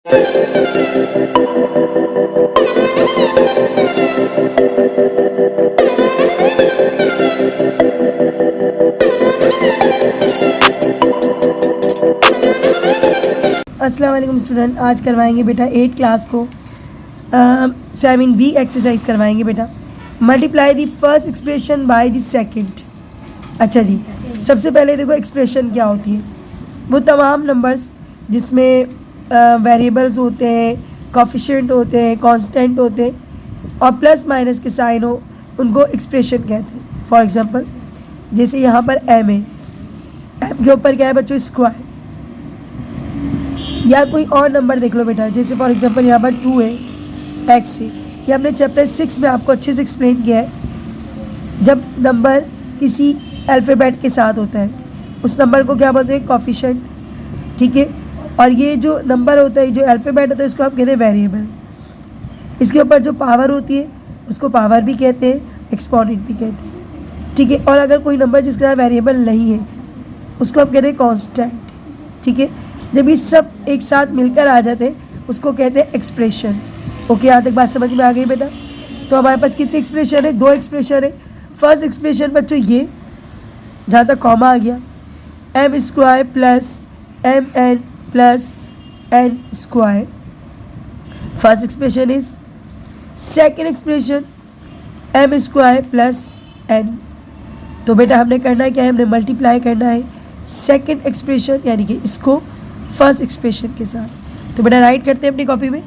अस्सलाम वालेकुम स्टूडेंट, आज करवाएंगे बेटा 8 क्लास को 7B एक्सरसाइज करवाएंगे बेटा। Multiply the first expression by the second. अच्छा जी, सबसे पहले देखो एक्सप्रेशन क्या होती है। वो तमाम नंबर्स जिसमें वेरिएबल्स होते हैं, कोफिशिएंट होते हैं, कांस्टेंट होते हैं और प्लस माइनस के साइन हो, उनको एक्सप्रेशन कहते हैं। फॉर एग्जांपल जैसे यहाँ पर m है, m के ऊपर क्या है बच्चों, स्क्वायर। या कोई और नंबर देख लो बेटा, जैसे फॉर एग्जांपल यहाँ पर 2 है, x है। ये हमने चैप्टर 6 में आपको अच्छे से एक्सप्लेन किया है। जब नंबर किसी अल्फ़ाबेट के साथ होता है उस नंबर को क्या बोलते हैं, कोफिशिएंट, ठीक है। और ये जो नंबर होता है, जो अल्फ़ाबेट होता है, उसको आप कहते हैं वेरिएबल। इसके ऊपर जो पावर होती है उसको पावर भी कहते हैं, एक्सपोनेंट भी कहते हैं, ठीक है। और अगर कोई नंबर जिसका वेरिएबल नहीं है उसको आप कहते हैं कांस्टेंट, ठीक है। जब ये सब एक साथ मिलकर आ जाते हैं उसको कहते हैं एक्सप्रेशन। ओके, यहाँ तक बात समझ में आ गई बेटा। तो हमारे पास कितनी एक्सप्रेशन है, 2 एक्सप्रेशन है। फर्स्ट एक्सप्रेशन बच्चों ये, जहाँ तक कॉमा आ गया, m square plus mn plus n square, first expression is. Second expression m square plus n। तो बेटा हमने करना है क्या है, हमने मल्टीप्लाई करना है सेकेंड एक्सप्रेशन यानी कि इसको फर्स्ट एक्सप्रेशन के साथ। तो बेटा राइट करते हैं अपनी कॉपी में।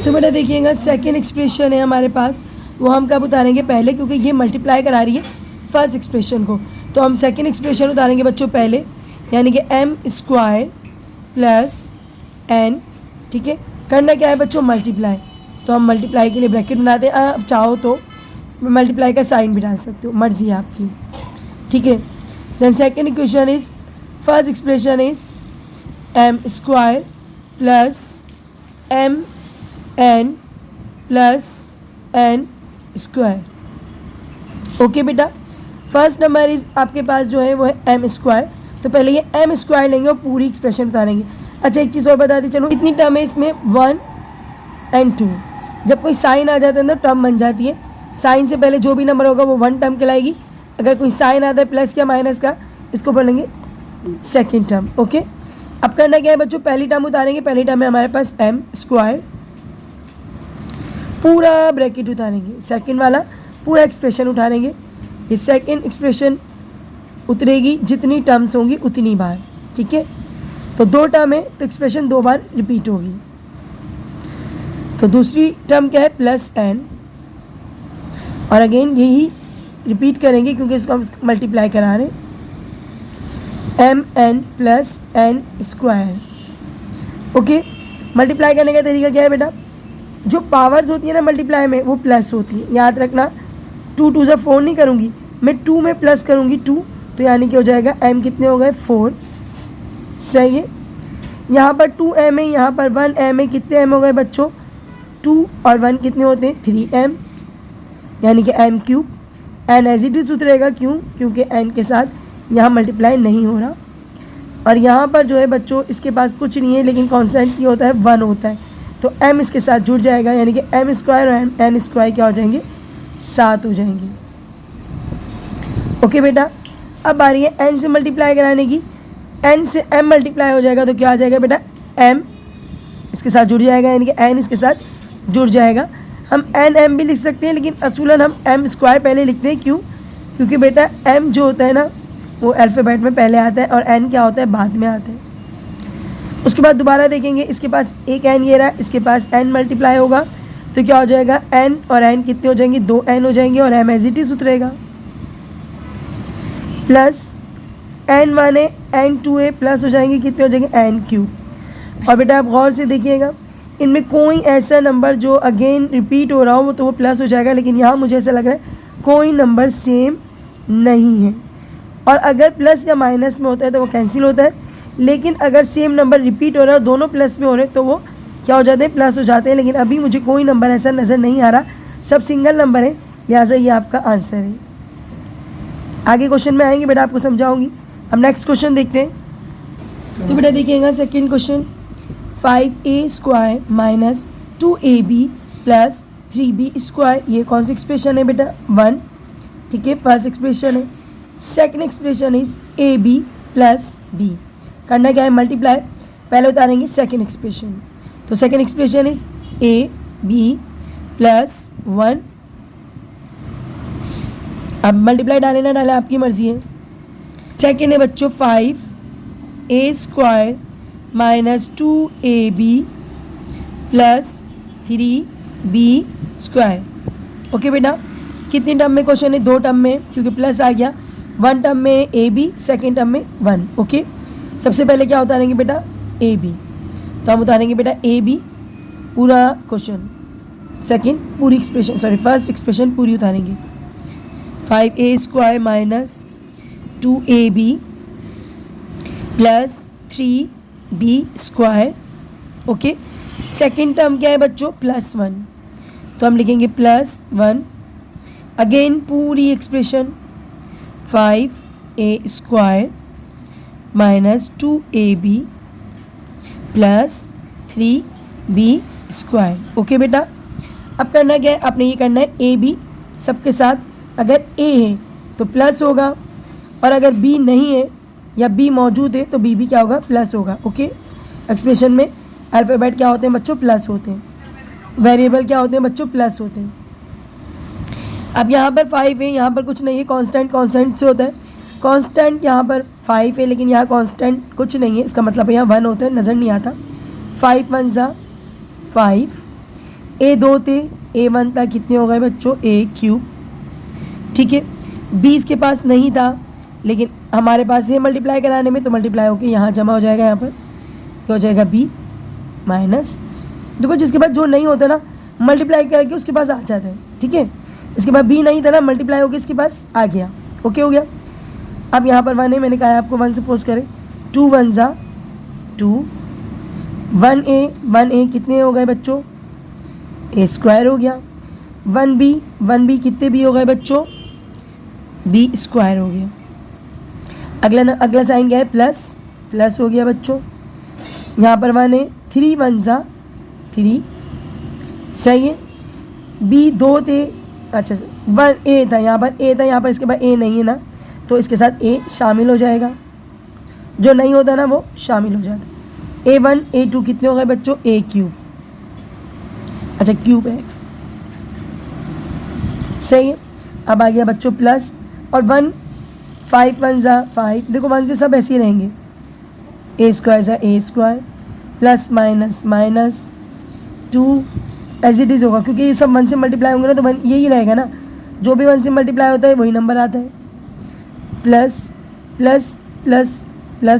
तो बेटा देखिएगा सेकेंड एक्सप्रेशन है हमारे पास, वो हम कब उतारेंगे, पहले, क्योंकि ये मल्टीप्लाई करा रही है फर्स्ट एक्सप्रेशन को। तो हम सेकेंड एक्सप्रेशन उतारेंगे बच्चों पहले, यानी कि m स्क्वायर प्लस n, ठीक है। करना क्या है बच्चों, मल्टीप्लाई। तो हम मल्टीप्लाई के लिए ब्रैकेट बनाते हैं। आप चाहो तो मल्टीप्लाई का साइन भी डाल सकते हो, मर्जी है आपकी, ठीक है। Then second equation is, first expression is m square plus mn plus n square. Okay बेटा, फर्स्ट नंबर इज आपके पास जो है वो है m स्क्वायर। तो पहले ये m स्क्वायर लेंगे और पूरी एक्सप्रेशन उतारेंगे। अच्छा एक चीज़ और बता दी, चलो इतनी टर्म है इसमें 1 और 2। जब कोई साइन आ जाता है ना टर्म बन जाती है। साइन से पहले जो भी नंबर होगा वो 1 टर्म कहलाएगी। अगर कोई साइन आता है प्लस या माइनस का, इसको बोलेंगे सेकेंड टर्म। ओके, अब करना क्या है बच्चों, पहली टर्म उतारेंगे। पहली टर्म है हमारे पास m स्क्वायर, पूरा ब्रैकेट उतारेंगे। सेकेंड वाला पूरा एक्सप्रेशन उतारेंगे। ये सेकेंड एक्सप्रेशन उतरेगी जितनी टर्म्स होंगी उतनी बार, ठीक है। तो 2 टर्म है तो एक्सप्रेशन 2 बार रिपीट होगी। तो दूसरी टर्म क्या है, प्लस n, और अगेन यही रिपीट करेंगे क्योंकि इसको हम मल्टीप्लाई करा रहे हैं, mn plus n square. Okay, multiply करने का तरीका क्या है बेटा, जो पावर्स होती है ना मल्टीप्लाई में वो प्लस होती है। याद रखना, 2 2 से 4 नहीं करूँगी मैं, 2 में प्लस करूँगी 2, तो यानी कि हो जाएगा m कितने हो गए, 4। सही है। यहाँ पर 2m है, यहाँ पर 1m है। कितने m हो गए बच्चों, 2 और 1 कितने होते हैं, 3m, यानी कि m cube. n as it is उतरेगा, क्यों, क्योंकि n के साथ यहाँ मल्टीप्लाई नहीं हो रहा। और यहाँ पर जो है बच्चों इसके पास कुछ नहीं है, लेकिन कॉन्स्टेंट ये होता है 1 होता है, तो m इसके साथ जुड़ जाएगा, यानी कि m स्क्वायर और n स्क्वायर क्या हो जाएंगे, 7 हो जाएंगे। ओके बेटा, अब आ रही है n से मल्टीप्लाई कराने की। n से m मल्टीप्लाई हो जाएगा तो क्या आ जाएगा बेटा, m इसके साथ जुड़ जाएगा, यानी कि n इसके साथ जुड़ जाएगा। हम n m भी लिख सकते हैं, लेकिन असूलन हम m स्क्वायर पहले लिखते हैं। क्यों, क्योंकि बेटा m जो होता है ना वो अल्फ़ाबेट में पहले आता है और n क्या होता है, बाद में आता है। उसके बाद दोबारा देखेंगे, इसके पास एक n ये रहा, इसके पास n मल्टीप्लाई होगा तो क्या हो जाएगा, n और n कितने हो जाएंगे, 2n हो जाएंगे, और m एज इट इज उतरेगा। प्लस n1 है, n2 है, प्लस हो जाएंगे, कितने हो जाएंगे, n क्यूब। और बेटा आप गौर से देखिएगा, इनमें कोई ऐसा नंबर जो अगेन रिपीट हो रहा हो तो वो प्लस हो जाएगा, लेकिन यहाँ मुझे ऐसा लग रहा है कोई नंबर सेम नहीं है। और अगर प्लस या माइनस में होता है तो वो कैंसिल होता है, लेकिन अगर सेम नंबर रिपीट हो रहा है, दोनों प्लस में हो रहे हैं, तो वो क्या हो जाते हैं, प्लस हो जाते हैं। लेकिन अभी मुझे कोई नंबर ऐसा नज़र नहीं आ रहा, सब सिंगल नंबर है, लिहाजा ये आपका आंसर है। आगे क्वेश्चन में आएंगे बेटा, आपको समझाऊंगी। अब नेक्स्ट क्वेश्चन देखते हैं। तो बेटा देखिएगा second question. 5a square minus 2ab plus 3b square, ये कौन सी एक्सप्रेशन है बेटा? 1, ठीक है, फर्स्ट एक्सप्रेशन है। Second expression is ab plus b, करना क्या है? मल्टीप्लाई। पहले उतारेंगे सेकंड एक्सप्रेशन, तो second expression is ab plus 1, अब मल्टीप्लाई डाले ना डाले आपकी मर्जी है। सेकेंड है बच्चों 5a square minus 2ab plus 3b square. Okay बेटा, कितनी टर्म में क्वेश्चन है? 2 टर्म में, क्योंकि प्लस आ गया। 1 टर्म में ab, सेकेंड टर्म में 1। ओके, सबसे पहले क्या उतारेंगे बेटा? ab, तो हम उतारेंगे बेटा ab पूरा क्वेश्चन, सेकेंड पूरी एक्सप्रेशन, सॉरी फर्स्ट एक्सप्रेशन पूरी उतारेंगे। 5a square minus 2ab plus 3b square. Okay, second term क्या है बच्चों? +1, तो हम लिखेंगे +1। अगेन पूरी expression 5a square minus 2ab plus 3b square. Okay बेटा, अब करना क्या है? आपने ये करना है ab सबके साथ, अगर a है तो प्लस होगा, और अगर b नहीं है या b मौजूद है तो b भी क्या होगा? प्लस होगा। ओके, एक्सप्रेशन में अल्फ़ाबेट क्या होते हैं बच्चों? प्लस होते हैं। वेरिएबल क्या होते हैं बच्चों? प्लस होते हैं। अब यहाँ पर 5 है, यहाँ पर कुछ नहीं है, कांस्टेंट से होता है। कांस्टेंट यहाँ पर 5 है, लेकिन यहाँ कांस्टेंट कुछ नहीं है, इसका मतलब यहाँ 1 होता है, नज़र नहीं आता। 5 1 ज़ा 5, a 2 थे, a 1 था, कितने हो गए बच्चों? a क्यूब, ठीक है। b इसके पास नहीं था, लेकिन हमारे पास है मल्टीप्लाई कराने में, तो मल्टीप्लाई होके यहाँ जमा हो जाएगा, यहाँ पर ये हो जाएगा b माइनस, देखो जिसके पास जो नहीं होता ना मल्टीप्लाई करके उसके पास आ जाता है, ठीक है। इसके बाद b नहीं था ना, मल्टीप्लाई होके इसके पास आ गया। ओके हो गया। अब यहाँ पर 1 है, मैंने कहा आपको 1 सपोज करें। 2 1 ज़ा 2, 1a कितने हो गए बच्चों? a स्क्वायर हो गया। 1b कितने b हो गए बच्चों? b स्क्वायर हो गया। अगला साइन क्या है? प्लस हो गया बच्चों। यहाँ पर 1 है, 3 1 ज़ा 3, सही है। b 2 थे, अच्छा 1 a था, यहाँ पर a था, यहाँ पर इसके बाद a नहीं है ना, तो इसके साथ a शामिल हो जाएगा, जो नहीं होता ना वो शामिल हो जाता। a1 a2 कितने हो गए बच्चों? a क्यूब, अच्छा क्यूब है, सही है। अब आ गया बच्चों प्लस, और 1 5 1 ज़ा 5, देखो 1 से सब ऐसे ही रहेंगे। a स्क्वायर ज़ा a square plus minus 2 as it is होगा, क्योंकि ये सब 1 से मल्टीप्लाई होंगे ना, तो 1 यही रहेगा ना, जो भी 1 से मल्टीप्लाई होता है वही नंबर आता है। प्लस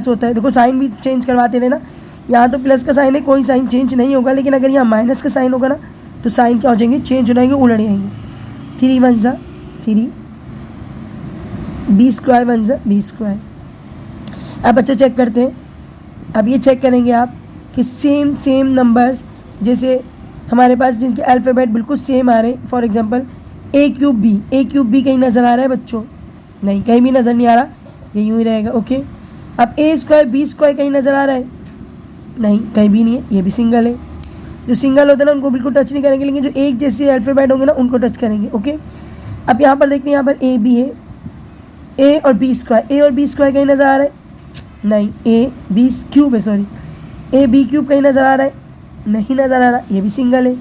होता है, देखो साइन भी चेंज करवाते रहे ना, यहाँ तो प्लस का साइन है, कोई साइन चेंज नहीं होगा, लेकिन अगर यहाँ माइनस का साइन होगा ना तो साइन क्या हो जाएंगे? चेंज हो जाएंगे, उलट जाएंगे। 3 1 ज़ा 3, b स्क्वायर 1 ज़ा b स्क्वायर। अब बच्चे चेक करते हैं, अब ये चेक करेंगे आप कि सेम नंबर्स, जैसे हमारे पास जिनके अल्फ़ाबेट बिल्कुल सेम आ रहे हैं, for example a cube b कहीं नज़र आ रहा है बच्चों? नहीं, कहीं भी नज़र नहीं आ रहा, ये यूँ ही रहेगा। ओके, अब a स्क्वायर b स्क्वायर कहीं नज़र आ रहा है? नहीं, कहीं भी नहीं है, ये भी सिंगल है। जो सिंगल होता है ना उनको बिल्कुल टच नहीं करेंगे, लेकिन जो एक जैसे अल्फ़ाबेट होंगे ना उनको टच करेंगे। ओके, अब यहाँ पर देखते हैं, यहाँ पर a b है, a और b स्क्वायर कहीं नज़र आ रहा है? नहीं, a b क्यूब है, सॉरी a b क्यूब कहीं नज़र आ रहा है? नहीं नज़र आ रहा, ये भी सिंगल है।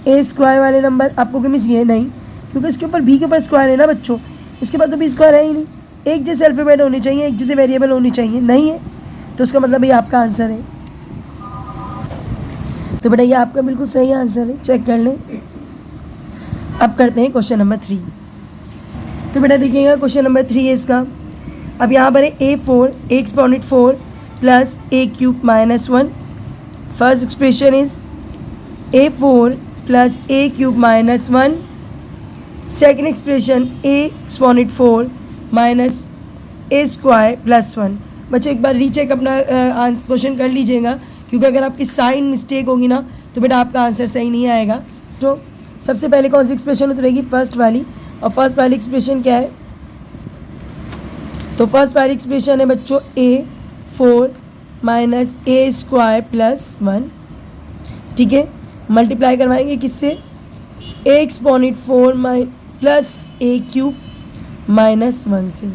a स्क्वायर वाले नंबर आपको क्या मिस ये नहीं, क्योंकि इसके ऊपर b के ऊपर स्क्वायर है ना बच्चों, इसके बाद तो b स्क्वायर है ही नहीं। एक जैसे अल्फ़ाबेट होनी चाहिए, एक जैसे वेरिएबल होनी चाहिए, नहीं है, तो उसका मतलब ये आपका आंसर है। तो बेटा ये आपका बिल्कुल सही आंसर है, चेक कर लें। अब करते हैं क्वेश्चन नंबर 3। तो बेटा देखिएगा क्वेश्चन नंबर 3 है इसका। अब यहाँ पर है a4 exponent 4 plus a cube minus 1। First expression is a4 plus a cube minus 1। Second expression a exponent 4 minus a square plus 1। बच्चे एक बार रीचेक अपना क्वेश्चन कर लीजिएगा, क्योंकि अगर आपकी साइन मिस्टेक होगी ना तो बेटा आपका आंसर सही नहीं आएगा। तो सबसे पहले कौन सी एक्सप्रेशन उतरेगी? फर्स्ट वाली। और फर्स्ट वाली एक्सप्रेशन क्या है? तो फर्स्ट वाली एक्सप्रेशन है बच्चों a4 माइनस ए स्क्वायर प्लस 1, ठीक है। मल्टीप्लाई करवाएंगे किससे, ए एक्सपोनेंट 4 प्लस ए क्यूब माइनस 1 से।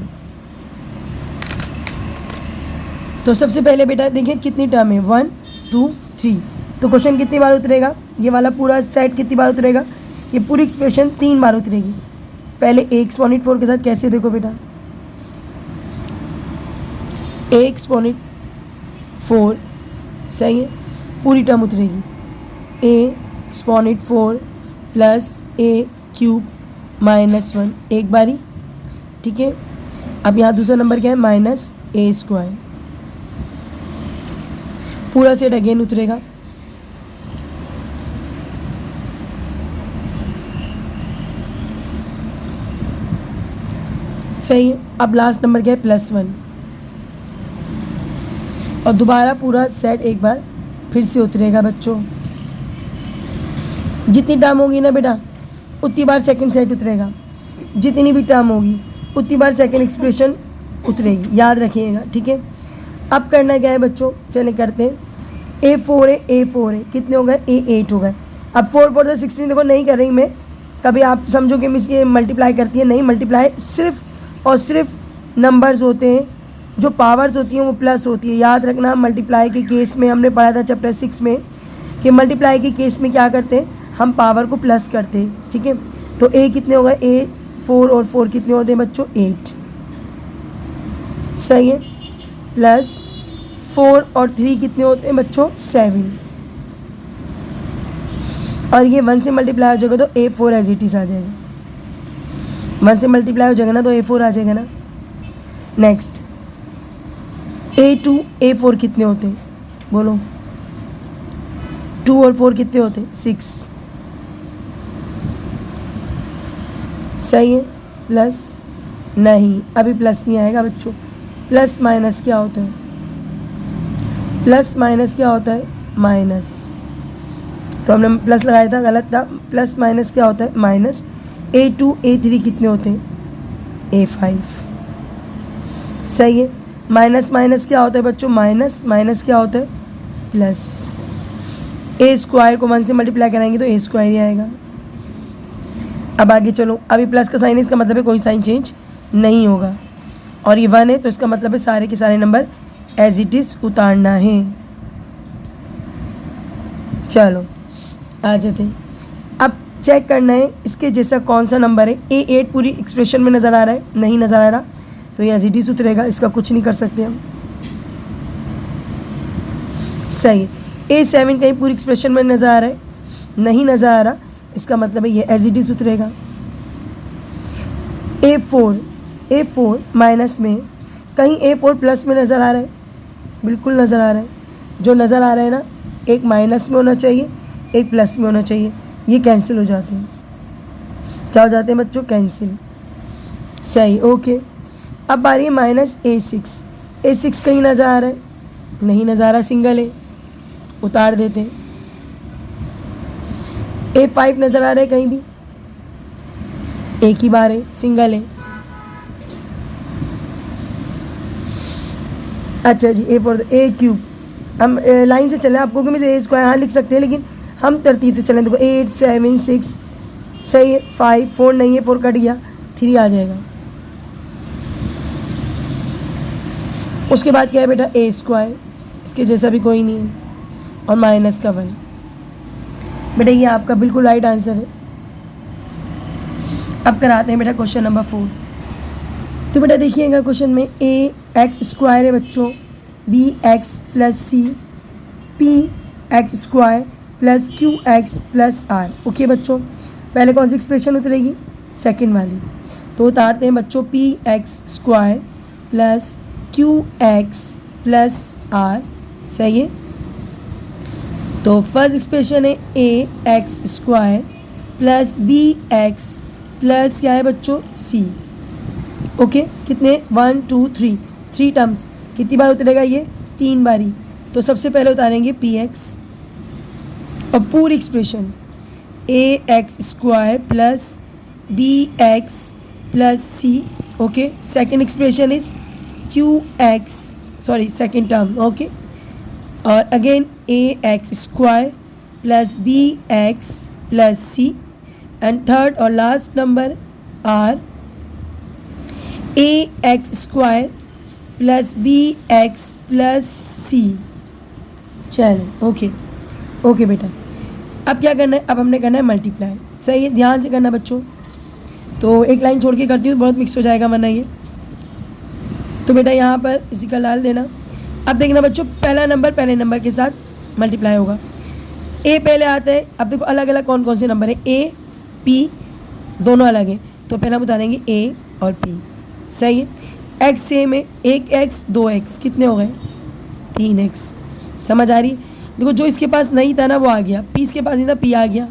तो सबसे पहले बेटा देखिए कितनी टर्म है, 1 2 3। तो क्वेश्चन कितनी बार उतरेगा, ये वाला पूरा सेट कितनी बार उतरेगा, ये पूरी एक्सप्रेशन 3 बार उतरेगी। पहले ए एक्सपोनेंट 4 के साथ कैसे देखो बेटा, ए एक्सपोनेंट 4 सही है, पूरी टर्म उतरेगी, ए एक्सपोनेंट 4 प्लस ए क्यूब माइनस 1 एक बारी, ठीक है। अब यहाँ दूसरा नंबर क्या है, माइनस ए स्क्वायर, पूरा सेट अगेन उतरेगा। सही है। अब लास्ट नंबर क्या है, +1, और दोबारा पूरा सेट एक बार फिर से उतरेगा बच्चों। जितनी टर्म होगी ना बेटा उतनी बार सेकंड सेट उतरेगा, जितनी भी टर्म होगी उतनी बार सेकंड एक्सप्रेशन उतरेगी, याद रखिएगा, ठीक है। अब करना क्या है बच्चों, चले करते हैं। A4 है, A4 है, कितने हो गए, A8 हो गए। अब 4 4 16 देखो नहीं कर रही मैं, कभी आप समझो कि मिस ये मल्टीप्लाई करती है, नहीं, मल्टीप्लाई सिर्फ और सिर्फ नंबर्स होते हैं, जो पावर्स होती हैं वो प्लस होती है। याद रखना, मल्टीप्लाई के केस में हमने पढ़ा था चैप्टर 6 में कि मल्टीप्लाई के केस में क्या करते हैं, हम पावर को प्लस करते हैं, ठीक है। तो A कितने हो गए, A4 और 4 कितने होते हैं बच्चों, 8, सही है। प्लस 4 और 3 कितने होते हैं बच्चों, 7, और ये 1 से मल्टीप्लाई हो जाएगा तो A4 एज इट इज आ जाएगा, 1 से मल्टीप्लाई हो जाएगा ना तो A4 आ जाएगा ना। नेक्स्ट A2 A4 कितने होते हैं, बोलो, 2 और 4 कितने होते हैं, 6, सही है। प्लस नहीं, अभी प्लस नहीं आएगा बच्चों, प्लस माइनस क्या होता है, प्लस माइनस क्या होता है, माइनस, तो हमने प्लस लगाया था, गलत था, प्लस माइनस क्या होता है, माइनस। A2 A3 कितने होते हैं, A5, सही है। माइनस माइनस क्या होता है बच्चों, माइनस, माइनस क्या होता है, प्लस। ए स्क्वायर को 1 से मल्टीप्लाई कराएंगे तो ए स्क्वायर ही आएगा। अब आगे चलो, अभी प्लस का साइन है, इसका मतलब है कोई साइन चेंज नहीं होगा, और ये 1 है तो इसका मतलब है सारे के सारे नंबर एज इट इज़ उतारना है। चलो आ जाते हैं, अब चेक करना है इसके जैसा कौन सा नंबर है। A8 पूरी एक्सप्रेशन में नज़र आ रहा है, नहीं नज़र आ रहा तो ये एज इट इज़ उतरेगा, इसका कुछ नहीं कर सकते हम, सही है। A7 कहीं पूरी एक्सप्रेशन में नज़र आ रहा है, नहीं नज़र आ रहा, इसका मतलब है ये एज इट इज़ उतरेगा। A4 माइनस में, कहीं A4 प्लस में नज़र आ रहा है, बिल्कुल नज़र आ रहा है, जो नज़र आ रहा है ना, एक माइनस में होना चाहिए, एक प्लस में होना चाहिए, ये कैंसिल हो जाते हैं, क्या हो जाते हैं बच्चों, कैंसिल, सही, ओके। अब बारी है माइनस A6 कहीं नज़र आ रहा है, नहीं नज़र आ रहा, सिंगल है, उतार देते हैं। A5 नज़र आ रहा है कहीं भी, एक ही बार है, सिंगल है, अच्छा जी। A4 A3, हम लाइन से चलें, आपको कि मैं A स्क्वायर हाँ लिख सकते हैं, लेकिन हम तरतीब से चलें। देखो 8 7 6, सही है। 5 4 नहीं है, 4 कट गया, 3 आ जाएगा। उसके बाद क्या है बेटा, A स्क्वायर, इसके जैसा भी कोई नहीं है, और माइनस का 1, बेटा ये आपका बिल्कुल राइट आंसर है। अब कराते हैं बेटा क्वेश्चन नंबर 4। तो बेटा देखिएगा क्वेश्चन में AX स्क्वायर है बच्चों, BX plus C, PX square plus QX plus R। Okay बच्चों, पहले कौन सी एक्सप्रेशन उतरेगी, सेकंड वाली, तो उतारते हैं बच्चों PX square plus QX plus R, सही है। तो फर्स्ट एक्सप्रेशन है AX square plus BX plus क्या है बच्चों, C। ओके, कितने, 1 2 3 टर्म्स, कितनी बार उतरेगा ये, 3 बारी। तो सबसे पहले उतारेंगे PX, और पूरी expression AX square plus BX plus C। Okay, second expression is QX, sorry second term, okay, और again A X square plus B X plus C, and third और last number are A X square plus B X plus C. चलो okay बेटा, अब क्या करना है, अब हमने करना है मल्टीप्लाई। सही है, ध्यान से करना बच्चों। तो एक लाइन छोड़ के करती हूँ, बहुत मिक्स हो जाएगा वरना ये। तो बेटा यहाँ पर इसी का डाल देना। अब देखना बच्चों, पहला नंबर पहले नंबर के साथ मल्टीप्लाई होगा। ए पहले आता है। अब देखो अलग अलग कौन कौन से नंबर है, ए पी दोनों अलग है, तो पहले हम उतारेंगे ए और पी। सही है, एक्स सेम है, एक एक्स दो एक्स, कितने हो गए, 3x। समझ आ रही है? देखो जो इसके पास नहीं था ना वो आ गया, पी इसके पास नहीं था, पी आ गया।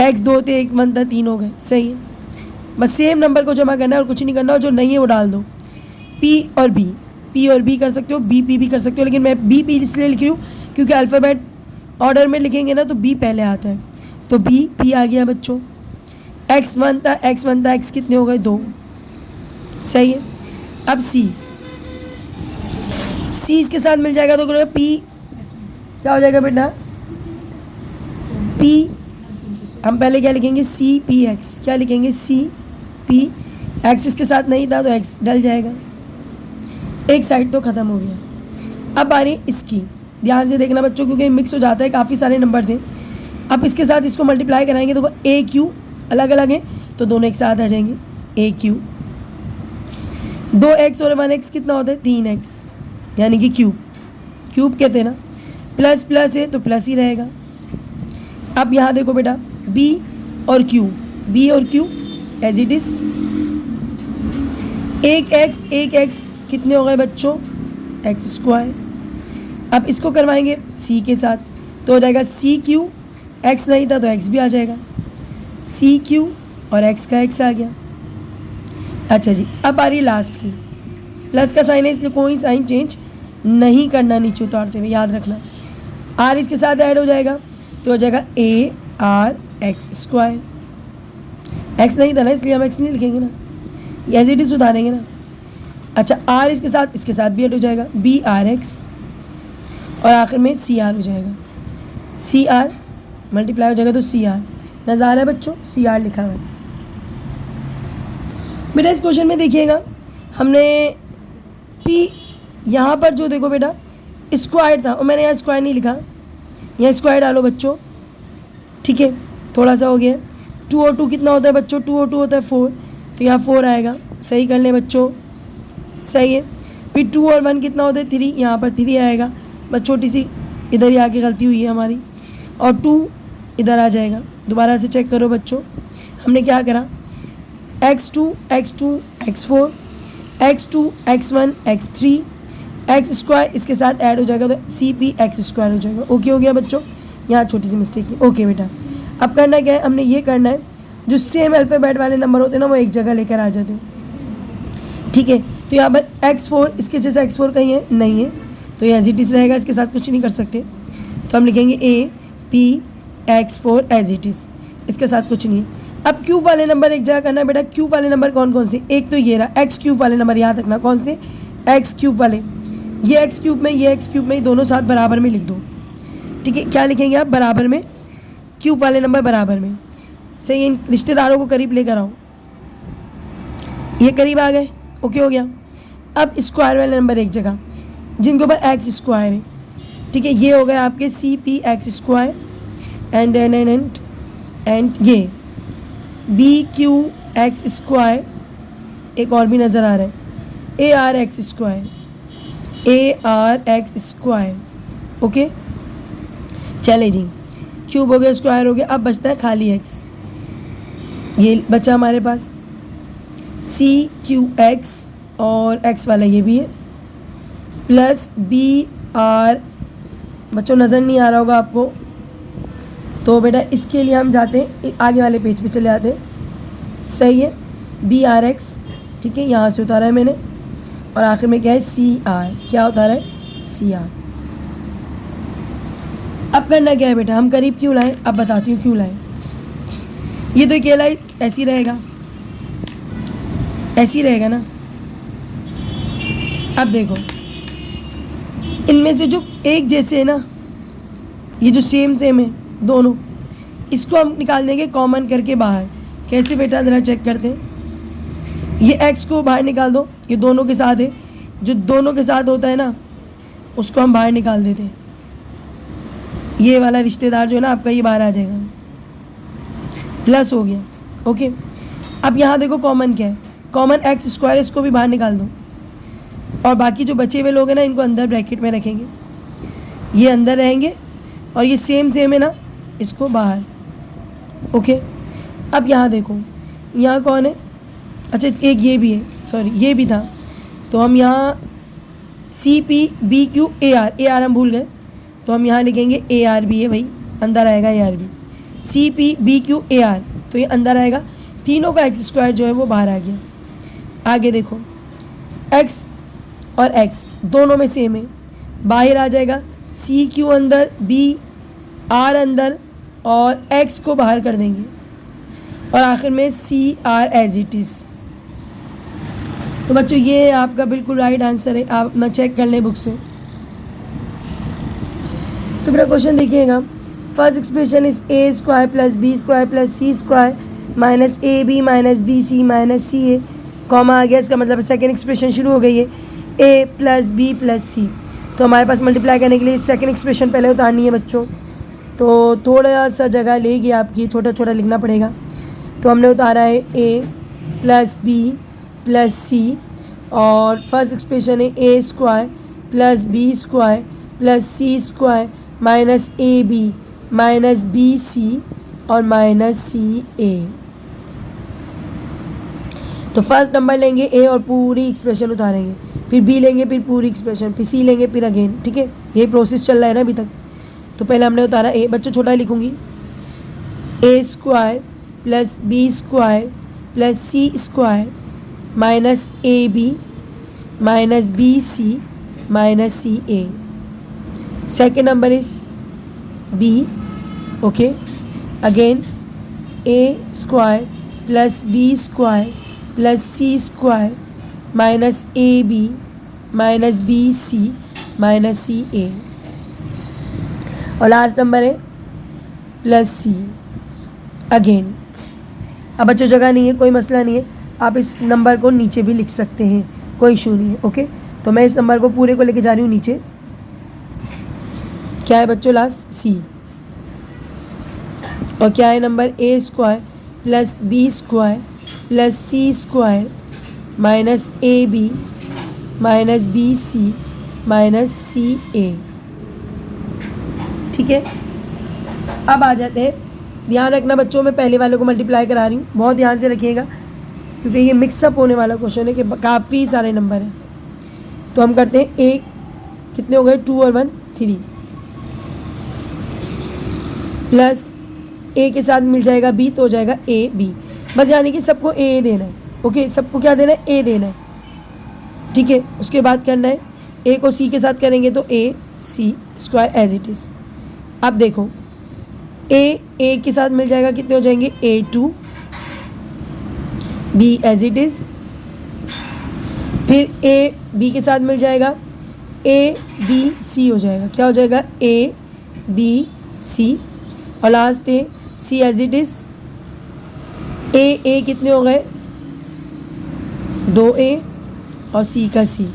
एक्स 2 थे, 1 1 था, 3 हो गए। सही है, बस सेम नंबर को जमा करना है और कुछ नहीं करना, और जो नहीं है वो डाल दो। पी और बी कर सकते हो, बी पी भी कर सकते हो, लेकिन मैं बी इसलिए लिख रही हूँ क्योंकि अल्फ़ाबेट ऑर्डर में लिखेंगे ना तो बी पहले आता है। तो बी पी आ गया बच्चों। एक्स 1 था, एक्स कितने हो गए, 2। सही है, अब सी इसके साथ मिल जाएगा तो पी क्या हो जाएगा बेटा, पी हम पहले क्या लिखेंगे, सी पी एक्स। क्या लिखेंगे, सी पी एक्स। इसके साथ नहीं था तो एक्स डल जाएगा। एक साइड तो ख़त्म हो गया। अब आ रही इसकी, ध्यान से देखना बच्चों क्योंकि मिक्स हो जाता है, काफ़ी सारे नंबर हैं। अब इसके साथ इसको मल्टीप्लाई कराएंगे तो ए क्यू अलग अलग है तो दोनों एक साथ आ जाएंगे, ए क्यू। 2x और 1x कितना होता है, 3x, यानी कि क्यूब कहते हैं ना। प्लस प्लस है तो प्लस ही रहेगा। अब यहाँ देखो बेटा, b और q एज इट इज। एक x कितने हो गए बच्चों, एक्स स्क्वायर। अब इसको करवाएंगे c के साथ तो हो जाएगा सी क्यू, एक्स नहीं था तो x भी आ जाएगा, सी क्यू और x का x आ गया। अच्छा जी, अब आ रही लास्ट की, प्लस का साइन है इसलिए कोई साइन चेंज नहीं करना नीचे उतारते हुए, याद रखना। आर इसके साथ ऐड हो जाएगा तो हो जाएगा ए आर एक्स स्क्वायर। एक्स नहीं था ना इसलिए हम एक्स नहीं लिखेंगे ना, एज इट इज उतारेंगे ना। अच्छा, आर इसके साथ भी ऐड हो जाएगा, बी आर एक्स, और आखिर में सी आर हो जाएगा। सी आर मल्टीप्लाई हो जाएगा तो सी आर। नज़ारा है बच्चों, सी आर लिखा हुआ है। बेटा इस क्वेश्चन में देखिएगा, हमने पी यहाँ पर जो देखो बेटा स्क्वायर था और मैंने यहाँ स्क्वायर नहीं लिखा, यहाँ स्क्वायर डालो बच्चों। ठीक है, थोड़ा सा हो गया। 2 और 2 कितना होता है बच्चों, 2 और 2 होता है 4, तो यहाँ 4 आएगा। सही कर लें बच्चों, सही है। फिर 2 और 1 कितना होता है, 3, यहाँ पर 3 आएगा। बस छोटी सी इधर ही आके गलती हुई है हमारी, और 2 इधर आ जाएगा। दोबारा से चेक करो बच्चों, हमने क्या करा, x2 x4 x2 x1 x3 x square इसके साथ ऐड हो जाएगा तो सी पी एक्स स्क्वायर हो जाएगा। ओके हो गया बच्चों, यहाँ छोटी सी मिस्टेक है। ओके बेटा, अब करना क्या है, हमने ये करना है जो सेम अल्फ़ाबेट वाले नंबर होते हैं ना वो एक जगह लेकर आ जाते हैं। ठीक है, तो यहाँ पर x4 इसके जैसे x4 कहीं है नहीं है तो ये एज इट इज रहेगा, इसके साथ कुछ नहीं कर सकते। तो हम लिखेंगे A P x4 as it is, इसके साथ कुछ नहीं है। अब क्यूब वाले नंबर एक जगह करना है बेटा। क्यूब वाले नंबर कौन कौन से, एक तो ये रहा एक्स क्यूब वाले नंबर, याद रखना कौन से, एक्स क्यूब वाले। ये एक्स क्यूब में ये एक्स क्यूब में दोनों साथ बराबर में लिख दो। ठीक है, क्या लिखेंगे आप, बराबर में, क्यूब वाले नंबर बराबर में। सही, इन रिश्तेदारों को करीब लेकर आओ, ये करीब आ गए। ओके हो गया। अब स्क्वायर वाले नंबर एक जगह जिनके ऊपर एक्स स्क्वायर है। ठीक है, ये हो गए आपके C P X square and ये बी क्यू एक्स स्क्वायर, एक और भी नज़र आ रहा है, A R X square, A R X square. Okay, चले जी, क्यूब हो गया, स्क्वायर हो गया। अब बचता है खाली एक्स, ये बचा हमारे पास सी क्यू एक्स और एक्स वाला ये भी है, प्लस बी आर, बच्चों नज़र नहीं आ रहा होगा आपको तो बेटा इसके लिए हम जाते हैं आगे वाले पेज पे चले जाते हैं। सही है, बी आर एक्स, ठीक है, यहाँ से उतारा है मैंने, और आखिर में क्या है, सी आर। क्या उतारा है, सी आर। अब करना क्या है बेटा, हम करीब क्यों लाएं, अब बताती हूँ क्यों लाएं। ये तो अकेला ही ऐसे ही रहेगा, ऐसे ही रहेगा ना। अब देखो इनमें से जो एक जैसे है ना, ये जो सेम सेम है दोनों, इसको हम निकाल देंगे कॉमन करके बाहर। कैसे बेटा, ज़रा चेक करते हैं। ये x को बाहर निकाल दो, ये दोनों के साथ है, जो दोनों के साथ होता है ना उसको हम बाहर निकाल देते हैं। ये वाला रिश्तेदार जो है ना आपका, ये बाहर आ जाएगा, प्लस हो गया। ओके, अब यहाँ देखो कॉमन क्या है, कॉमन एक्स स्क्वायर, इसको भी बाहर निकाल दो। और बाकी जो बचे हुए लोग हैं ना इनको अंदर ब्रैकेट में रखेंगे, ये अंदर रहेंगे और ये सेम सेम है ना, इसको बाहर। ओके, अब यहाँ देखो, यहाँ कौन है, अच्छा एक ये भी है, सॉरी ये भी था, तो हम यहाँ C P B Q A R हम भूल गए, तो हम यहाँ लिखेंगे ए आर बी है भाई, अंदर आएगा A R B. C P B Q A R, तो ये अंदर आएगा, तीनों का एक्स स्क्वायर जो है वो बाहर आ गया। आगे देखो, एक्स और एक्स दोनों में सेम है, बाहर आ जाएगा, सी क्यू अंदर, बी आर अंदर, और एक्स को बाहर कर देंगे, और आखिर में C R as it is. तो बच्चों ये आपका बिल्कुल राइट आंसर है, आप अपना चेक कर लें बुक से। तो मेरा क्वेश्चन देखिएगा, first expression is A square plus B square plus C square minus A B minus B C minus C A, comma आ गया, इसका मतलब सेकेंड एक्सप्रेशन शुरू हो गई है, A plus B plus C. तो हमारे पास मल्टीप्लाई करने के लिए सेकेंड एक्सप्रेशन पहले उतारनी है बच्चों, तो थोड़ा सा जगह लेगी आपकी, छोटा छोटा लिखना पड़ेगा। तो हमने उतारा है A plus B plus C, और फर्स्ट एक्सप्रेशन है A square plus B square plus C square minus A B minus B C और माइनस सी ए। तो फर्स्ट नंबर लेंगे ए और पूरी एक्सप्रेशन उतारेंगे, फिर बी लेंगे, फिर पूरी एक्सप्रेशन, फिर सी लेंगे, फिर अगेन। ठीक है, ये प्रोसेस चल रहा है ना अभी तक। तो पहले हमने उतारा ए, बच्चों छोटा लिखूंगी, A square plus B square plus C square minus A B minus B C minus C A. Second number is B, okay, again A square plus B square plus C square minus A B minus B C minus C A, और last number है plus C again. अब बच्चों जगह नहीं है, कोई मसला नहीं है, आप इस नंबर को नीचे भी लिख सकते हैं, कोई इशू नहीं है। ओके, तो मैं इस नंबर को पूरे को लेके जा रही हूँ नीचे। क्या है बच्चों लास्ट, सी, और क्या है number, A square plus B square plus C square minus A B minus B C minus C A. ठीक है, अब आ जाते हैं, ध्यान रखना बच्चों, मैं पहले वाले को मल्टीप्लाई करा रही हूँ, बहुत ध्यान से रखिएगा क्योंकि ये मिक्सअप होने वाला क्वेश्चन है कि काफ़ी सारे नंबर हैं। तो हम करते हैं, एक कितने हो गए, 2 और 1 3, प्लस ए के साथ मिल जाएगा बी, तो हो जाएगा ए बी, बस यानी कि सबको ए देना है। ओके, सबको क्या देना है, ए देना है। ठीक है, उसके बाद करना है, ए को सी के साथ करेंगे तो ए सी स्क्वायर एज इट इज़। अब देखो, ए के साथ मिल जाएगा, कितने हो जाएंगे, A two, B as it is, फिर ए बी के साथ मिल जाएगा, ए बी सी हो जाएगा, क्या हो जाएगा, ए बी सी, और last A C as it is. A कितने हो गए, 2a और सी का सी।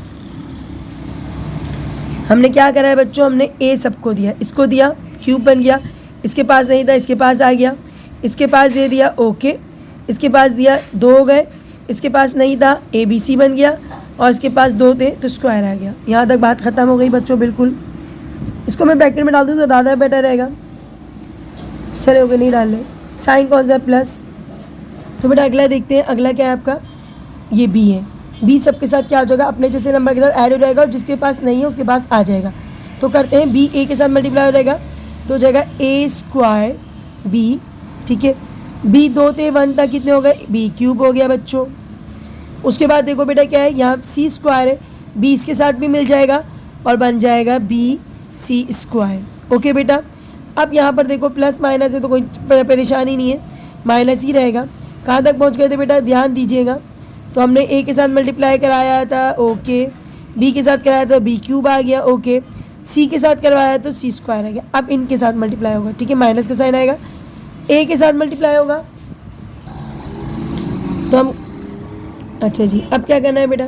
हमने क्या करा है बच्चों, हमने ए सबको दिया, इसको दिया, क्यूब बन गया, इसके पास नहीं था, इसके पास आ गया, इसके पास दे दिया, ओके, इसके पास दिया, 2 हो गए, इसके पास नहीं था, ए बी सी बन गया, और इसके पास 2 थे तो स्क्वायर आ गया। यहाँ तक बात ख़त्म हो गई बच्चों, बिल्कुल। इसको मैं ब्रैकेट में डाल दूँ तो ज़्यादा बेटर रहेगा, चले हो गए, नहीं डाल ले, साइन कौन सा है, प्लस। तो बेटा अगला देखते हैं, अगला क्या है आपका, ये बी है। बी सबके साथ क्या हो जाएगा, अपने जैसे नंबर के साथ ऐड हो जाएगा, और जिसके पास नहीं है उसके पास आ जाएगा। तो करते हैं, बी ए के साथ मल्टीप्लाई हो जाएगा, तो हो जाएगा ए स्क्वायर बी। ठीक है, बी 2 थे, 1 था, कितने हो गए, बी क्यूब हो गया बच्चों। उसके बाद देखो बेटा क्या है, यहाँ सी स्क्वायर है, बी इसके साथ भी मिल जाएगा और बन जाएगा बी सी स्क्वायर। ओके बेटा, अब यहाँ पर देखो प्लस माइनस है तो कोई परेशानी नहीं है, माइनस ही रहेगा। कहाँ तक पहुँच गए थे बेटा, ध्यान दीजिएगा। तो हमने ए के साथ मल्टीप्लाई कराया था, ओके, बी के साथ कराया था, बी क्यूब आ गया, ओके, सी के साथ करवाया तो सी स्क्वायर आ गया। अब इनके साथ मल्टीप्लाई होगा, ठीक है, माइनस का साइन आएगा, ए के साथ मल्टीप्लाई होगा तो हम, अच्छा जी, अब क्या करना है बेटा,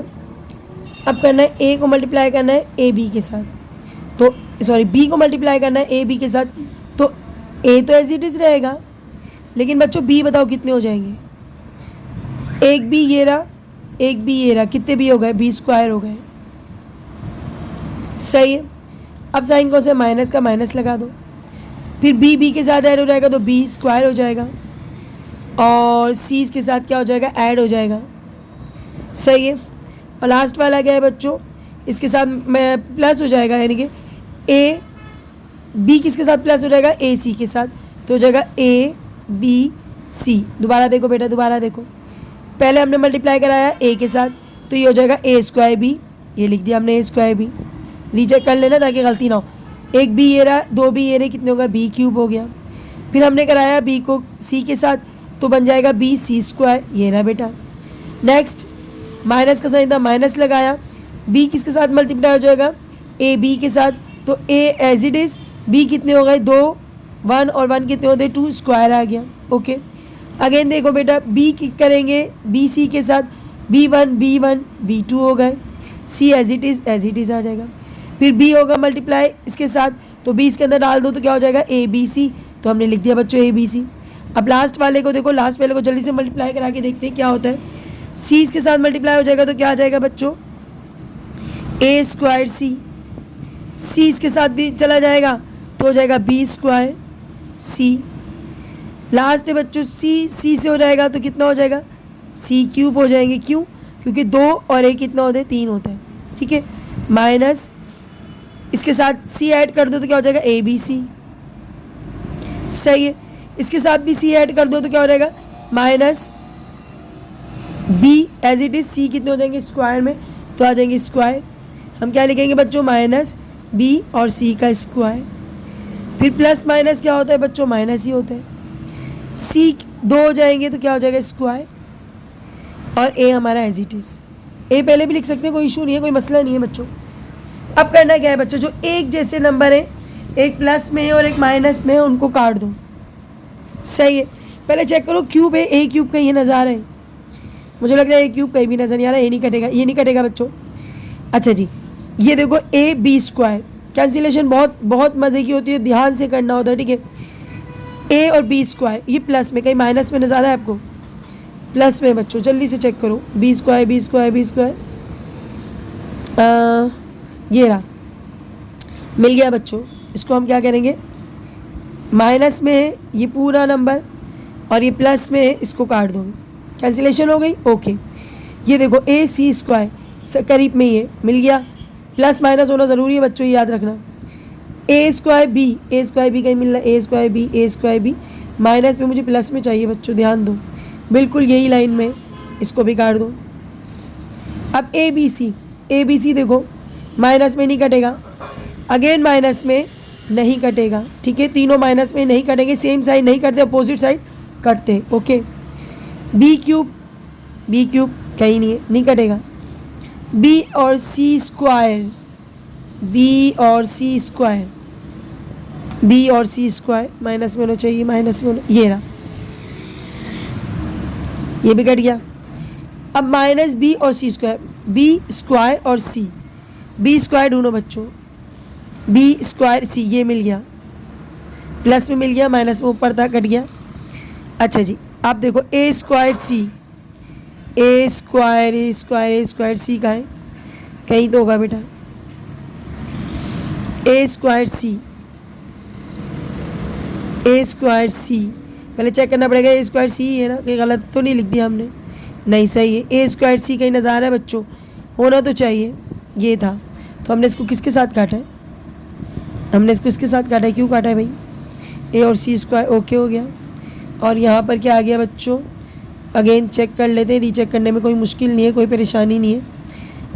अब करना है ए को मल्टीप्लाई करना है ए बी के साथ, तो सॉरी बी को मल्टीप्लाई करना है ए बी के साथ, तो ए तो एज इट इज रहेगा, लेकिन बच्चों बी बताओ कितने हो जाएंगे, एक बी ये रहा, एक बी ये रहा, कितने बी हो गए, बी स्क्वायर हो गए, सही है। अब साइन को से माइनस का माइनस लगा दो, फिर बी बी के साथ ऐड हो जाएगा तो बी स्क्वायर हो जाएगा, और सी के साथ क्या हो जाएगा, ऐड हो जाएगा, सही है। और लास्ट वाला क्या है बच्चों, इसके साथ में प्लस हो जाएगा, यानी कि ए बी किसके साथ प्लस हो जाएगा, ए सी के साथ, तो हो जाएगा ए बी सी। दोबारा देखो बेटा, दोबारा देखो, पहले हमने मल्टीप्लाई कराया ए के साथ, तो ये हो जाएगा ए स्क्वायर बी, ये लिख दिया हमने ए स्क्वायर बी, रीचेक कर लेना ताकि गलती ना हो। एक बी ये रहा, दो बी ये रहे, कितने होगा, बी क्यूब हो गया। फिर हमने कराया बी को सी के साथ, तो बन जाएगा बी सी स्क्वायर, ये रहा बेटा। नेक्स्ट माइनस का साइन था, माइनस लगाया, बी किसके साथ मल्टीप्लाई हो जाएगा, ए बी के साथ, तो ए एज इट इज़, बी कितने हो गए, 2, 1 और 1 कितने होते, 2 स्क्वायर आ गया, ओके। अगेन देखो बेटा, बी करेंगे बी सी के साथ, B1 B2 हो गए, सी एज इट इज़ आ जाएगा। फिर बी होगा मल्टीप्लाई इसके साथ, तो बी इसके अंदर डाल दो तो क्या हो जाएगा, ए बी सी, तो हमने लिख दिया बच्चों ए बी सी। अब लास्ट वाले को देखो, लास्ट वाले को जल्दी से मल्टीप्लाई करा के देखते हैं क्या होता है। सी इसके साथ मल्टीप्लाई हो जाएगा तो क्या आ जाएगा बच्चों, ए स्क्वायर सी, सी इसके साथ भी चला जाएगा तो हो जाएगा बी स्क्वायर सी। लास्ट है बच्चों सी से हो जाएगा तो कितना हो जाएगा, सी क्यूब हो जाएंगे, क्यों, क्योंकि 2 और एक कितना होता है, 3 होता है, ठीक है। माइनस इसके साथ सी ऐड कर दो तो क्या हो जाएगा, ए बी सी, सही है। इसके साथ भी सी ऐड कर दो तो क्या हो जाएगा, minus B as it is, C कितने हो जाएंगे स्क्वायर में, तो आ जाएंगे स्क्वायर। हम क्या लिखेंगे बच्चों, माइनस बी और सी का स्क्वायर। फिर प्लस माइनस क्या होता है बच्चों, माइनस ही होता है। सी 2 हो जाएंगे तो क्या हो जाएगा, स्क्वायर, और ए हमारा एज इट इज, ए पहले भी लिख सकते हैं, कोई इशू नहीं है, कोई मसला नहीं है बच्चों। अब करना क्या है बच्चों, जो एक जैसे नंबर है, एक प्लस में है और एक माइनस में है, उनको काट दो, सही है। पहले चेक करो क्यूब है, ए क्यूब कहीं नज़र आ रहा है, मुझे लगता है ए क्यूब कहीं भी नज़र नहीं आ रहा है, ये नहीं कटेगा, ये नहीं कटेगा बच्चों। अच्छा जी, ये देखो ए बी स्क्वायर, कैंसिलेशन बहुत बहुत मज़े की होती है, ध्यान से करना होता है, ठीक है। ए और बी स्क्वायर, ये प्लस में, कहीं माइनस में नज़र आ रहा है आपको, प्लस में बच्चों, जल्दी से चेक करो, B square B square B square, ये रहा, मिल गया बच्चों। इसको हम क्या करेंगे, माइनस में है ये पूरा नंबर और ये प्लस में है, इसको काट दोगे, कैंसिलेशन हो गई, ओके। ये देखो ए सी स्क्वायर करीब में ही है, मिल गया, प्लस माइनस होना ज़रूरी है बच्चों, ये याद रखना। ए स्क्वायर बी कहीं मिल रहा है, ए स्क्वायर बी, माइनस में मुझे प्लस में चाहिए बच्चों, ध्यान दो, बिल्कुल यही लाइन में, इसको भी काट दो। अब ए बी सी देखो, माइनस में नहीं कटेगा, अगेन माइनस में नहीं कटेगा, ठीक है, तीनों माइनस में नहीं कटेंगे, सेम साइड नहीं करते, अपोजिट साइड कटते, ओके। बी क्यूब कहीं नहीं है, नहीं कटेगा। बी और सी स्क्वायर माइनस में होना चाहिए, माइनस में होना, ये रहा, ये भी कट गया। अब माइनस बी और सी स्क्वायर, बी स्क्वायर और सी, बी स्क्वायर ढूंढो बच्चों, बी स्क्वायर सी, ये मिल गया, प्लस में मिल गया, माइनस में ऊपर था, कट गया। अच्छा जी, आप देखो ए स्क्वायर सी सी का है, कहीं तो होगा बेटा, ए स्क्वायर सी, पहले चेक करना पड़ेगा, ए स्क्वायर सी है ना, कहीं गलत तो नहीं लिख दिया हमने, नहीं सही है, ए स्क्वायर सी कहीं नज़र आ रहा है बच्चों, होना तो चाहिए, ये था। तो हमने इसको किसके साथ काटा है, इसके साथ काटा है, क्यों काटा है भाई, ए और सी स्क्वायर, ओके हो गया। और यहाँ पर क्या आ गया बच्चों, अगेन चेक कर लेते हैं, रीचेक करने में कोई मुश्किल नहीं है, कोई परेशानी नहीं है।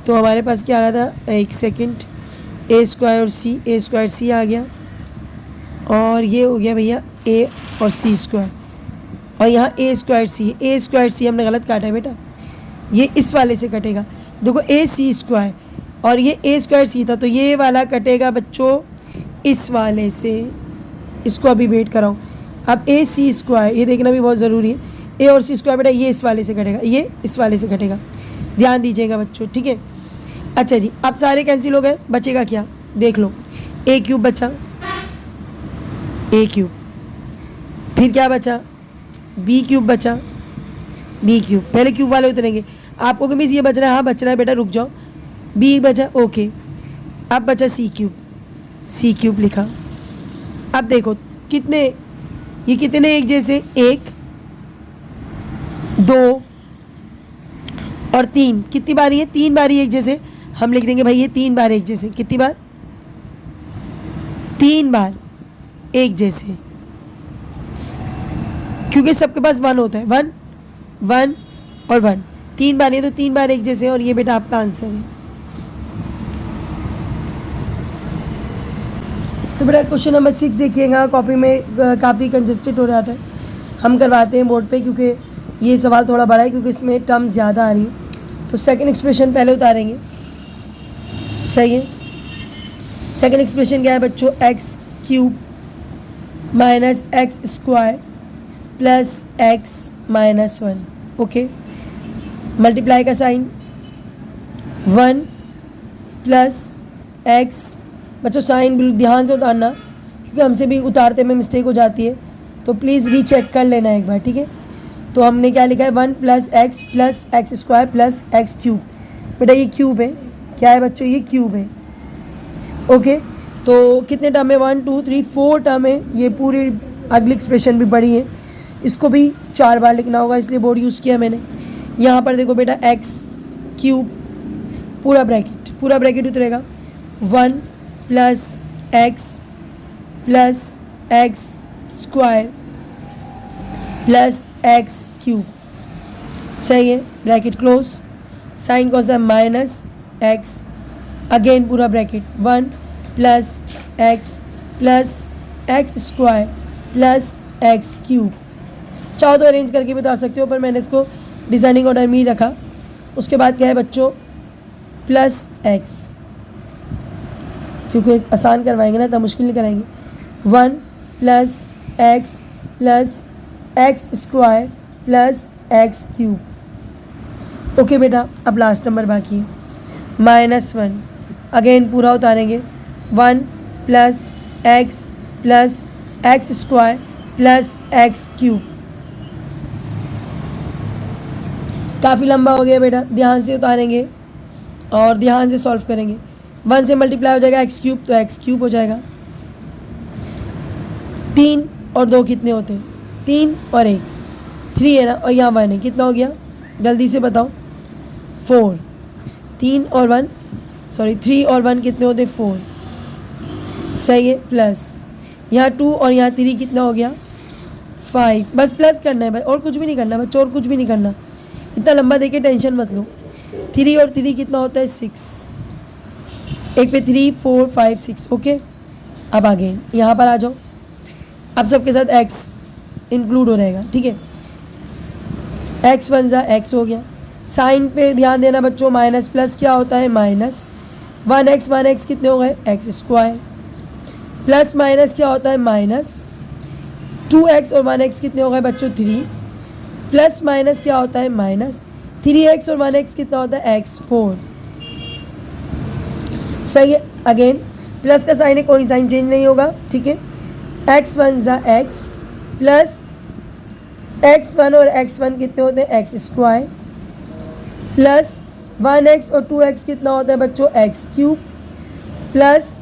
तो हमारे पास क्या आ रहा था, एक सेकंड, ए स्क्वायर सी आ गया, और ये हो गया भैया ए और सी स्क्वायर, और यहाँ ए स्क्वायर सी हमने गलत काटा है बेटा, ये इस वाले से कटेगा। देखो ए सी स्क्वायर, और ये ए स्क्वायर सी था, तो ये वाला कटेगा बच्चों इस वाले से। इसको अभी वेट कराओ। अब ए सी स्क्वायर, ये देखना भी बहुत ज़रूरी है। ए और सी स्क्वायर बेटा ये इस वाले से कटेगा, ये इस वाले से कटेगा, ध्यान दीजिएगा बच्चों, ठीक है। अच्छा जी, अब सारे कैंसिल हो गए, बचेगा क्या देख लो। ए क्यूब बचा, ए क्यूब, फिर क्या बचा, बी क्यूब बचा, बी क्यूब। पहले क्यूब वाले उतरेंगे। आपको मिस ये बच रहा है, हाँ बच रहा है बेटा, रुक जाओ। बी बचा, ओके। अब बचा सी क्यूब, सी क्यूब लिखा। अब देखो कितने, ये कितने एक जैसे, 1 2 और 3, कितनी बारी है, 3 बारी एक जैसे। हम लिख देंगे भाई ये 3 बार एक जैसे। कितनी बार, 3 बार एक जैसे, क्योंकि सबके पास 1 होता है, 1 1 और 1, 3 बार है तो 3 बार एक जैसे। और ये बेटा आपका आंसर है। तो बेटा क्वेश्चन नंबर 6 देखिएगा, कॉपी में काफ़ी कंजस्टेड हो रहा था, हम करवाते हैं बोर्ड पे, क्योंकि ये सवाल थोड़ा बड़ा है, क्योंकि इसमें टर्म्स ज़्यादा आ रही है। तो सेकंड एक्सप्रेशन पहले उतारेंगे, सही है। सेकंड एक्सप्रेशन क्या है बच्चों, x cube minus x square plus x minus 1, okay. Multiply का साइन, 1 प्लस एक्स, बच्चों साइन बिल्कुल ध्यान से उतारना, क्योंकि हमसे भी उतारते में मिस्टेक हो जाती है, तो प्लीज़ रीचेक कर लेना एक बार, ठीक है। तो हमने क्या लिखा है, 1 plus x square plus x cube. बेटा ये क्यूब है, क्या है बच्चों, ये क्यूब है, ओके। तो कितने टर्म है, 1 2 3 4 टर्म है। ये पूरी अगली एक्सप्रेशन भी बड़ी है, इसको भी 4 बार लिखना होगा, इसलिए बोर्ड यूज़ किया मैंने। यहाँ पर देखो बेटा एक्स क्यूब, पूरा ब्रैकेट उतरेगा, 1 plus x square plus x cube, सही है, ब्रैकेट क्लोज। साइन कौन सा, माइनस एक्स, अगेन पूरा bracket, 1 plus x square plus x cube. चाहो तो अरेंज करके भी उतार सकते हो, पर मैंने इसको डिजाइनिंग ऑर्डर में ही रखा। उसके बाद क्या है बच्चों, प्लस एक्स, क्योंकि आसान करवाएंगे ना, तब मुश्किल नहीं कराएंगे। 1 plus x square plus x cube, okay बेटा। अब लास्ट नंबर बाकी है, -1, अगेन पूरा उतारेंगे, 1 plus x square plus x cube. काफ़ी लंबा हो गया बेटा, ध्यान से उतारेंगे और ध्यान से सॉल्व करेंगे। 1 से मल्टीप्लाई हो जाएगा एक्स क्यूब, तो एक्स क्यूब हो जाएगा। 3 और 2 कितने होते हैं, 3 और 1 3 है ना, और यहाँ 1 है, कितना हो गया जल्दी से बताओ, 4। 3 और 1 कितने होते हैं, 4, सही है। प्लस यहाँ 2 और यहाँ 3 कितना हो गया, 5। बस प्लस करना है भाई, और कुछ भी नहीं करना बच्चों, और कुछ भी नहीं करना, इतना लंबा देके टेंशन मत लो। 3 और 3 कितना होता है, 6, एक पे 3 4 5 6, ओके। अब आगे यहाँ पर आ जाओ, अब सबके साथ x इंक्लूड हो रहेगा, ठीक है। x 1 जा x हो गया। साइन पे ध्यान देना बच्चों, माइनस प्लस क्या होता है, माइनस। 1x कितने हो गए, एक्स स्क्वायर, प्लस माइनस क्या होता है, माइनस। 2x और 1x कितने हो गए बच्चों, 3, प्लस माइनस क्या होता है, माइनस। 3x और 1x कितना होता है, x 4, सही है। अगेन प्लस का साइन है, कोई साइन चेंज नहीं होगा, ठीक है। x 1 जा x प्लस x1 और x1 कितने होते हैं, एक्स स्क्वायर, प्लस 1x और 2x कितना होता है बच्चों, एक्स क्यूब, प्लस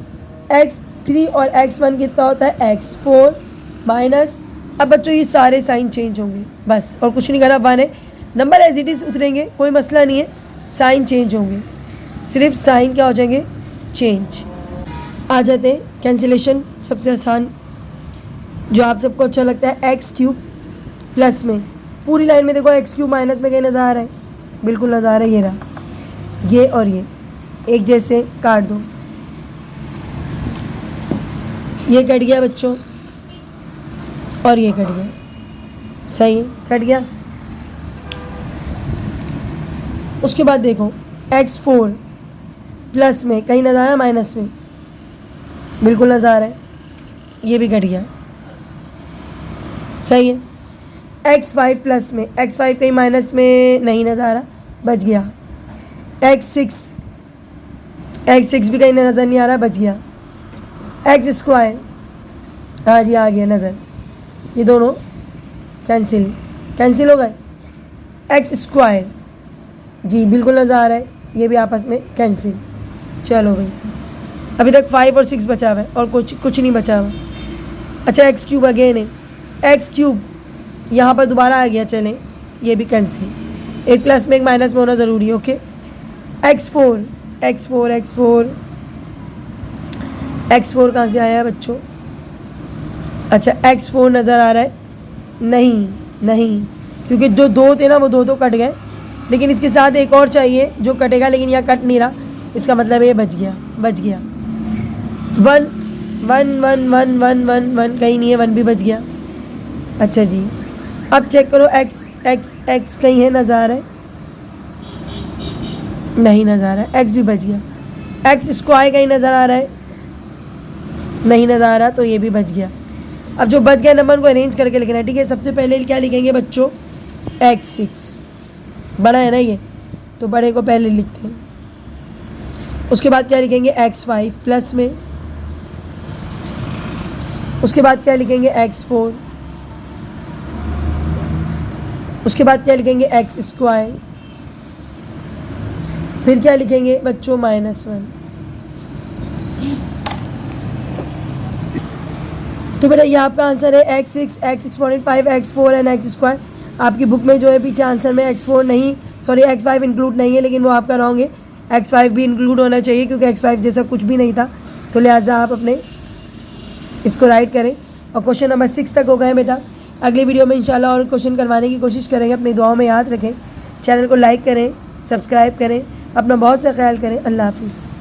x3 और x1 कितना होता है, x4, माइनस। अब बच्चों ये सारे साइन चेंज होंगे, बस और कुछ नहीं करना। 1 है, नंबर एज इट इज़ उतरेंगे, कोई मसला नहीं है, साइन चेंज होंगे, सिर्फ साइन क्या हो जाएंगे, चेंज। आ जाते हैं कैंसिलेशन, सबसे आसान जो आप सबको अच्छा लगता है, एक्स क्यूब प्लस में पूरी लाइन में देखो एक्स क्यूब माइनस में कहीं नज़र आ रहा है, बिल्कुल नज़र आ रहा है, ये रहा, ये और ये एक जैसे काट दो, ये कट गया बच्चों और ये कट गया, सही है, कट गया। उसके बाद देखो x4 प्लस में कहीं नज़र आ रहा है, माइनस में बिल्कुल नज़र आ रहा है, ये भी घट गया, सही है। x5 प्लस में, x5 कहीं माइनस में नहीं नज़र आ रहा, बच गया। x6 भी कहीं नज़र नहीं आ रहा, बच गया। x स्क्वायर, हाँ जी आ गया नज़र, ये दोनों कैंसिल हो गए। x स्क्वायर जी बिल्कुल नज़र आ रहा है, ये भी आपस में कैंसिल। चलो भाई, अभी तक 5 और 6 बचा हुआ है और कुछ नहीं बचा हुआ। अच्छा एक्स क्यूब अगेन है, एक्स क्यूब यहाँ पर दोबारा आ गया, चलें ये भी कैंसिल, एक प्लस में एक माइनस में होना ज़रूरी है, ओके। x4 कहाँ से आया है बच्चों? अच्छा x4 नज़र आ रहा है, नहीं क्योंकि जो दो थे ना वो दो कट गए, लेकिन इसके साथ एक और चाहिए जो कटेगा, लेकिन यहाँ कट नहीं रहा, इसका मतलब ये बच गया। 1 कहीं नहीं है, 1 भी बच गया। अच्छा जी, अब चेक करो x कहीं है, नज़र आ रहा है, नहीं नज़र आ रहा है, x भी बच गया। x स्क्वायर कहीं नज़र आ रहा है, नहीं नज़र आ रहा, तो ये भी बच गया। अब जो बच गया नंबर को अरेंज करके लिखना है, ठीक है। सबसे पहले क्या लिखेंगे बच्चों? x6 बड़ा है ना ये, तो बड़े को पहले लिखते हैं। उसके बाद क्या लिखेंगे? x5 प्लस में, उसके बाद क्या लिखेंगे? x4, उसके बाद क्या लिखेंगे? x स्क्वायर, फिर क्या लिखेंगे बच्चों? -1। तो बेटा ये आपका आंसर है x6, x6.5, x4 and x square. आपकी बुक में जो है पीछे आंसर में x5 इंक्लूड नहीं है, लेकिन वो आपका रॉन्ग है, x5 भी इंक्लूड होना चाहिए क्योंकि x5 जैसा कुछ भी नहीं था, तो लिहाजा आप अपने इसको राइट करें। और क्वेश्चन नंबर 6 तक हो गए बेटा। अगली वीडियो में इंशाल्लाह और क्वेश्चन करवाने की कोशिश करेंगे। अपनी दुआओं में याद रखें, चैनल को लाइक करें, सब्सक्राइब करें, अपना बहुत सा ख्याल करें। अल्लाह हाफिज़।